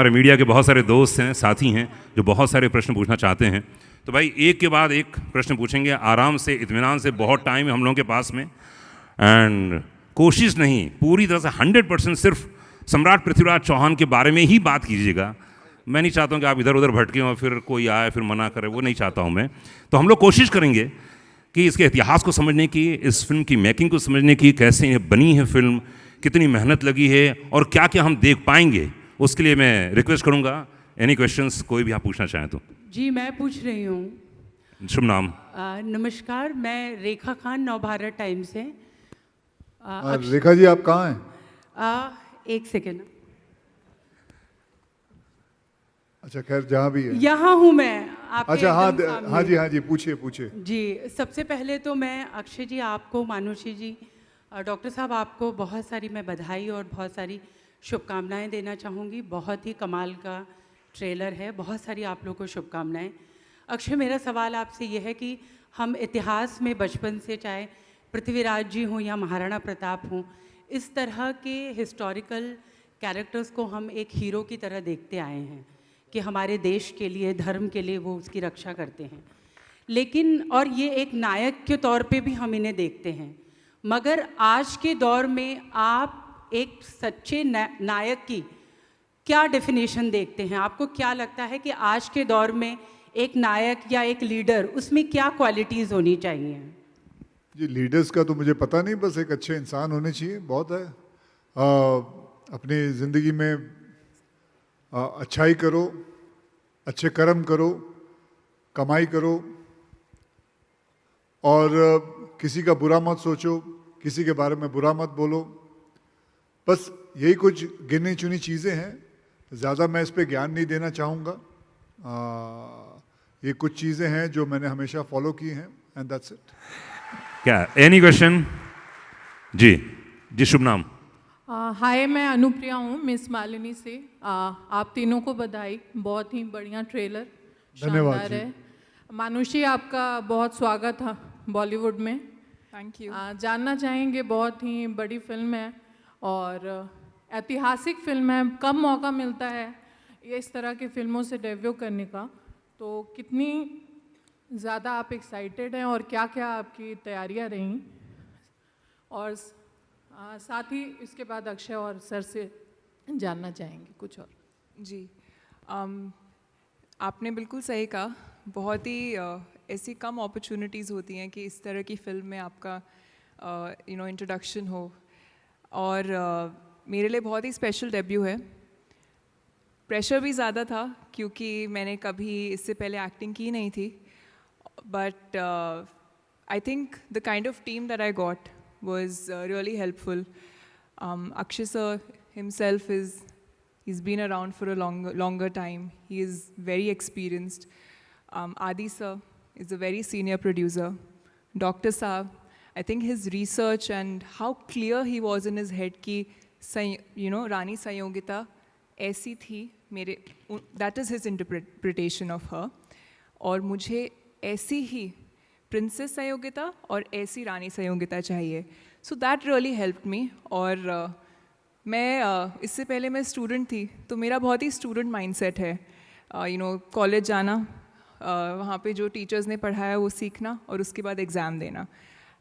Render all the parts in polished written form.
हमारे मीडिया के बहुत सारे दोस्त हैं, साथी हैं जो बहुत सारे प्रश्न पूछना चाहते हैं। तो भाई एक के बाद एक प्रश्न पूछेंगे, आराम से, इत्मीनान से। बहुत टाइम है हम लोगों के पास में, एंड कोशिश नहीं, पूरी तरह से 100% सिर्फ सम्राट पृथ्वीराज चौहान के बारे में ही बात कीजिएगा। मैं नहीं चाहता हूँ कि आप इधर उधर भटकें और फिर कोई आए फिर मना करे, वो नहीं चाहता हूँ मैं। तो हम लोग कोशिश करेंगे कि इसके इतिहास को समझने की, इस फिल्म की मेकिंग को समझने की, कैसे बनी है फिल्म, कितनी मेहनत लगी है और क्या क्या हम देख पाएंगे, उसके लिए मैं रिक्वेस्ट करूँगा। एनी क्वेश्चंस कोई भी आप पूछना चाहें तो। जी मैं पूछ रही हूँ। शुभ नाम? नमस्कार, मैं रेखा खान, नवभारत टाइम्स से। रेखा जी आप कहाँ हैं? एक सेकेंड। अच्छा खैर जहाँ भी है। यहाँ हूँ मैं आपके अच्छा हाँ एकदम सामने। हाँ जी पूछिए पूछिए। जी सबसे पहले तो मैं अक्षय जी आपको, मानुषी जी, डॉक्टर साहब आपको बहुत सारी मैं बधाई और बहुत सारी शुभकामनाएं देना चाहूँगी। बहुत ही कमाल का ट्रेलर है, बहुत सारी आप लोगों को शुभकामनाएं। अक्षय मेरा सवाल आपसे यह है कि हम इतिहास में बचपन से, चाहे पृथ्वीराज जी हों या महाराणा प्रताप हों, इस तरह के हिस्टोरिकल कैरेक्टर्स को हम एक हीरो की तरह देखते आए हैं कि हमारे देश के लिए, धर्म के लिए वो उसकी रक्षा करते हैं। लेकिन और ये एक नायक के तौर पे भी हम इन्हें देखते हैं, मगर आज के दौर में आप एक सच्चे नायक की क्या डेफिनेशन देखते हैं? आपको क्या लगता है कि आज के दौर में एक नायक या एक लीडर, उसमें क्या क्वालिटीज़ होनी चाहिए? जी लीडर्स का तो मुझे पता नहीं, बस एक अच्छे इंसान होने चाहिए, बहुत है। अपनी ज़िंदगी में अच्छाई करो, अच्छे कर्म करो, कमाई करो और किसी का बुरा मत सोचो, किसी के बारे में बुरा मत बोलो। बस यही कुछ गिनी चुनी चीज़ें हैं, ज़्यादा मैं इस पे ज्ञान नहीं देना चाहूँगा। ये कुछ चीज़ें हैं जो मैंने हमेशा फॉलो की हैं, एंड दैट्स इट। क्या एनी क्वेश्चन? जी शुभ नाम? हाय, मैं अनुप्रिया हूँ, मिस मालिनी से। आप तीनों को बधाई, बहुत ही बढ़िया ट्रेलर, शानदार है। मानुषी आपका बहुत स्वागत है बॉलीवुड में। Thank you. जानना चाहेंगे, बहुत ही बड़ी फिल्म है और ऐतिहासिक फिल्म है, कम मौका मिलता है ये इस तरह की फिल्मों से डेब्यू करने का, तो कितनी ज़्यादा आप एक्साइटेड हैं और क्या क्या आपकी तैयारियां रहीं? और साथ ही इसके बाद अक्षय और सर से जानना चाहेंगे कुछ और। जी आपने बिल्कुल सही कहा, बहुत ही ऐसी कम अपॉर्चुनिटीज़ होती हैं कि इस तरह की फिल्म में आपका इंट्रोडक्शन हो, और मेरे लिए बहुत ही स्पेशल डेब्यू है। प्रेशर भी ज़्यादा था क्योंकि मैंने कभी इससे पहले एक्टिंग की नहीं थी, but I think the kind of team that I got was really helpful. Akshay sir himself he's been around for a longer time. He is very experienced. Adi sir is a very senior producer. Dr. Saab, I think his research and how clear he was in his head कि Rani Sanyogita ऐसी थी, मेरे that is his interpretation of her, और मुझे ऐसी ही princess Sanyogita और ऐसी रानी संयोगिता चाहिए। So that really helped me. और मैं इससे पहले मैं स्टूडेंट थी, तो मेरा बहुत ही स्टूडेंट माइंडसेट है। कॉलेज जाना, वहाँ पे जो टीचर्स ने पढ़ाया वो सीखना और उसके बाद एग्ज़ाम देना।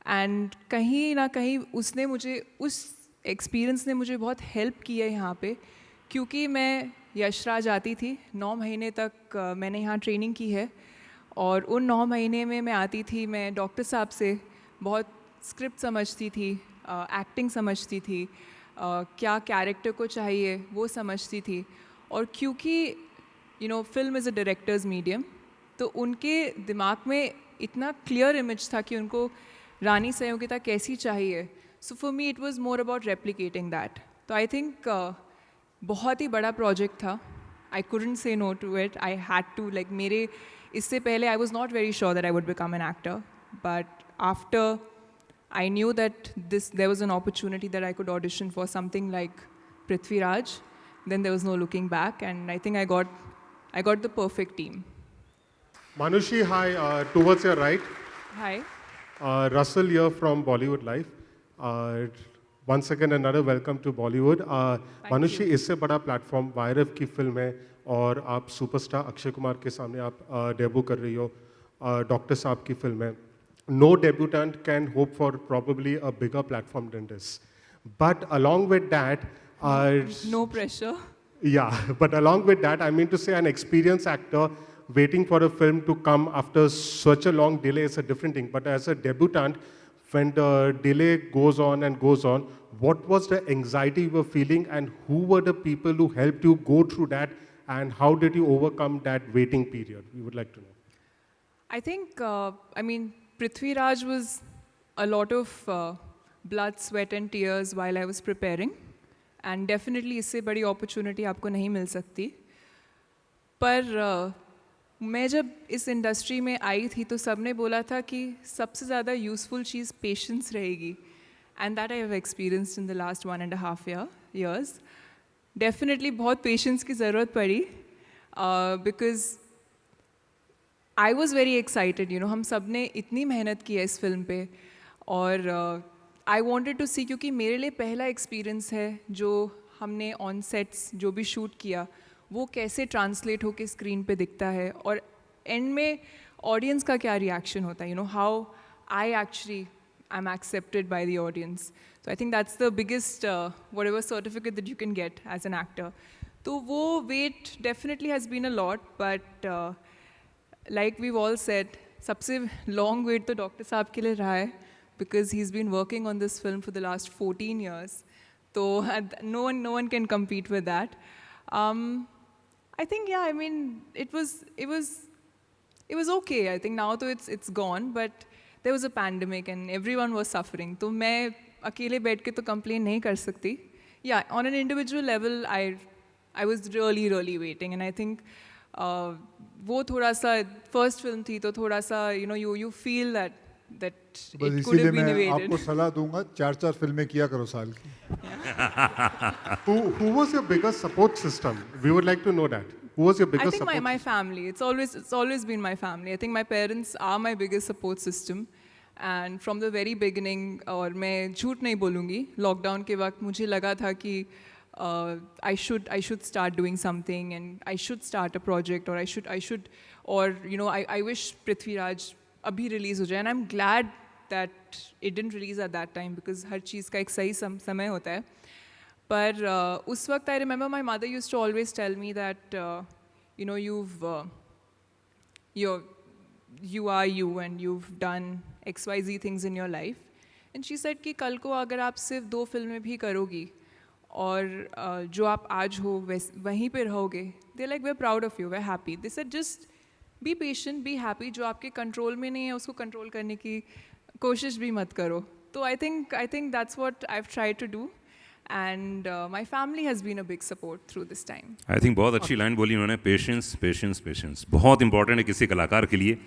एंड कहीं ना कहीं उसने मुझे, उस एक्सपीरियंस ने मुझे बहुत हेल्प की है यहाँ पे, क्योंकि मैं यशराज आती थी, 9 महीने तक मैंने यहाँ ट्रेनिंग की है, और उन 9 महीने में मैं आती थी, मैं डॉक्टर साहब से बहुत स्क्रिप्ट समझती थी, एक्टिंग समझती थी, क्या कैरेक्टर को चाहिए वो समझती थी। और क्योंकि film is a directors medium, तो उनके दिमाग में इतना क्लियर इमेज था कि उनको रानी संयोगिता कैसी चाहिए। So for me it was more about replicating that. तो आई थिंक बहुत ही बड़ा प्रोजेक्ट था, I couldn't say no to it, I had to, like मेरे इससे पहले I was not very sure that I would become an actor, but after I knew that there was an opportunity that I could audition for something like Prithviraj, then there was no looking back, and I think I got the perfect team. Manushi, hi, towards your right. Hi. Russell here from Bollywood Life. once again another welcome to Bollywood. Manushi, इससे बड़ा platform वायरव की film है और आप superstar Akshay Kumar के सामने आप debut कर रही हो, डॉक्टर साहब की फिल्म है. No debutant can hope for probably a bigger platform than this. But along with that, No pressure. yeah, but along with that, I mean to say an experienced actor waiting for a film to come after such a long delay is a different thing. But as a debutant, when the delay goes on and goes on, what was the anxiety you were feeling and who were the people who helped you go through that and how did you overcome that waiting period? We would like to know. I think, I mean, Prithvi Raj was a lot of blood, sweat and tears while I was preparing. And definitely इससे बड़ी opportunity आपको नहीं मिल सकती. पर मैं जब इस industry में आई थी तो सबने बोला था कि सबसे ज़्यादा यूज़फुल चीज़ पेशेंस रहेगी. And that I have experienced in the last 1.5 years. Definitely बहुत पेशेंस की ज़रूरत पड़ी because I was very excited, you know, हम सब ने इतनी मेहनत की है इस फिल्म पे और I wanted to see क्योंकि मेरे लिए पहला एक्सपीरियंस है जो हमने ऑन सेट्स जो भी शूट किया वो कैसे ट्रांसलेट होके स्क्रीन पे दिखता है और एंड में ऑडियंस का क्या रिएक्शन होता है, you know, how I actually I am accepted by the audience. So I think that's the biggest whatever certificate that you can get as an actor. तो वो wait definitely has been a lot but like we've all said, सबसे long wait तो doctor साहब के लिए रहा है because he's been working on this film for the last 14 years. So no one can compete with that. I think yeah, I mean it was okay. I think now तो it's gone, but there was a pandemic and everyone was suffering. तो मैं अकेले बैठ के तो complain नहीं कर सकती. Yeah, on an individual level, I was really waiting, and I think वो थोड़ा सा फर्स्ट फिल्म थी तो थोड़ा सा you know you feel that बस इट कुड इसीलिए हैव बीन मैं अवॉइडेड. आपको सलाह दूंगा 4 फिल्में किया करो साल की. Who was your biggest support system? We would like to know that. Who was your I biggest think support? my family. It's always been my family. I think my parents are my biggest support system. And from the very beginning, और मैं झूठ नहीं बोलूँगी, lockdown के वक्त मुझे लगा था कि I should start doing something and I should start a project or I should or you know I wish Prithvi Raj अभी release हो जाए. And I'm glad that it didn't release at that time because हर चीज़ का एक सही समय होता है. पर उस वक्त I remember my mother used to always tell me that you know you are you and you've done XYZ things in your life. And she said कि कल को अगर आप सिर्फ 2 फिल्में भी करोगी और जो आप आज हो वहीं पे रहोगे, they're like we're proud of you, we're happy. They said just be patient, be happy. जो आपके कंट्रोल में नहीं है उसको कंट्रोल करने की कोशिश भी मत करो. तो I think that's what I've tried to do. And my family has been a big support through this time. I think बहुत अच्छी लाइन बोली उन्होंने, पेशेंस पेशेंस पेशेंस बहुत इंपॉर्टेंट है किसी कलाकार के लिए.